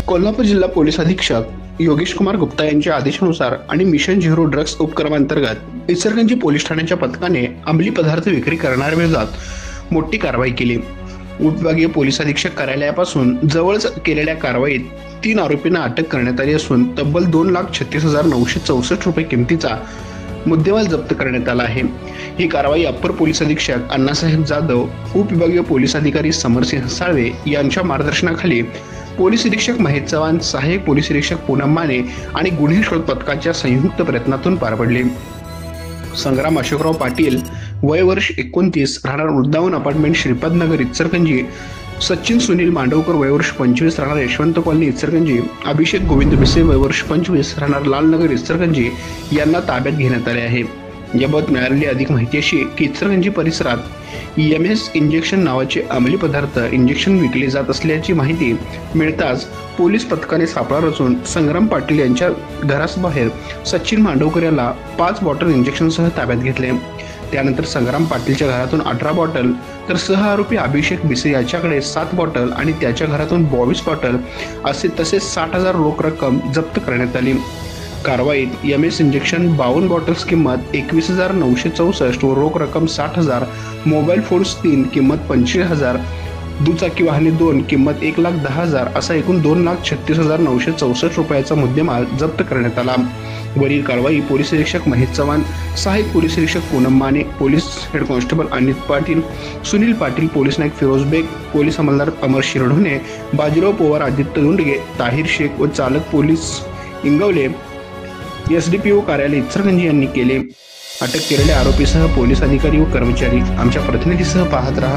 कोल्हापूर जिल्हा पोलीस अधीक्षक योगेश कुमार गुप्ता यांच्या आदेशानुसार आणि मिशन झिरो ड्रग्ज उपक्रमांतर्गत इचलकरंजी पोलीस ठाण्याच्या पथकाने अंमली पदार्थ विक्री करणाऱ्या विरोधात मोठी कारवाई केली। उपविभागीय पोलीस अधीक्षक कार्यालयापासून जवळच केलेल्या कारवाईत 3 आरोपींना अटक करण्यात आली असून तब्बल 2,36,964 रुपये किमतीचा मुद्देमाल जप्त करण्यात आला आहे। ही कारवाई अप्पर पोलीस अधीक्षक अण्णासाहेब जाधव, उपविभागीय पोलीस अधिकारी समरसिंह साळवे यांच्या मार्गदर्शनाखाली पोलीस निरीक्षक महेश चव्हाण, सहाय्यक पोलीस निरीक्षक पूनम माने आणि गुन्हे शोध पथकाच्या संयुक्त प्रयत्नातून पार पडली। संग्राम अशोकराव पाटील, वय वर्ष 29, राहणार वृंदावन अपार्टमेंट, श्रीपाद नगर, इचलकरंजी; सचिन सुनील मांडवकर, वय वर्ष 25, राहणार यशवंत कॉलनी, इचलकरंजी; अभिषेक गोविंद बिसे, वय वर्ष 25, राहणार लालनगर, इचलकरंजी यांना ताब्यात घेण्यात आले आहे। याबाबत मिळालेली अधिक माहिती अशी की इचलकरंजी परिसरात MS इंजेक्शन नावाचे अंमली पदार्थ इंजेक्शन विकले जात असल्याची माहिती मिळताच पोलीस पथकाने सापळा रचून संग्राम पाटील यांच्या घराबाहेर सचिन मांडवकर याला 5 बॉटल इंजेक्शनसह ताब्यात घेतले। त्यानंतर संग्राम पाटीलच्या घरातून 18 बॉटल तर सह आरोपी अभिषेक बिसे याच्याकडे 7 बॉटल आणि त्याच्या घरातून 22 बॉटल असे तसेच 60,000 रोख रक्कम जप्त करण्यात आली। कारवाईत MS इंजेक्शन 52 बॉटल्स किंमत 21,964 व रोख रक्कम 60,000, मोबाईल फोन्स 3 किंमत 25,000, दुचाकी वाहने 2 किंमत 1,10,000 असा एकूण 2,36,964 रुपयाचा मुद्देमाल जप्त करण्यात आला। वरील कारवाई पोलीस निरीक्षक महेश चव्हाण, सहाय्यक पोलीस निरीक्षक Poonam Mane, police head constable Anit Patil, Sunil Patil, police Naik Firoz Beg, police अंमलदार अमर शिरढोणे, बाजीराव पवार, आदित्य दुंडगे, ताहिर शेख व चालक पोलीस इंगवले SDPO कार्यालय इचलकरंजी यांनी केले। अटक केलेल्या आरोपीसह पोलीस अधिकारी व कर्मचारी आमच्या प्रतिनिधीसह पाहत रहा।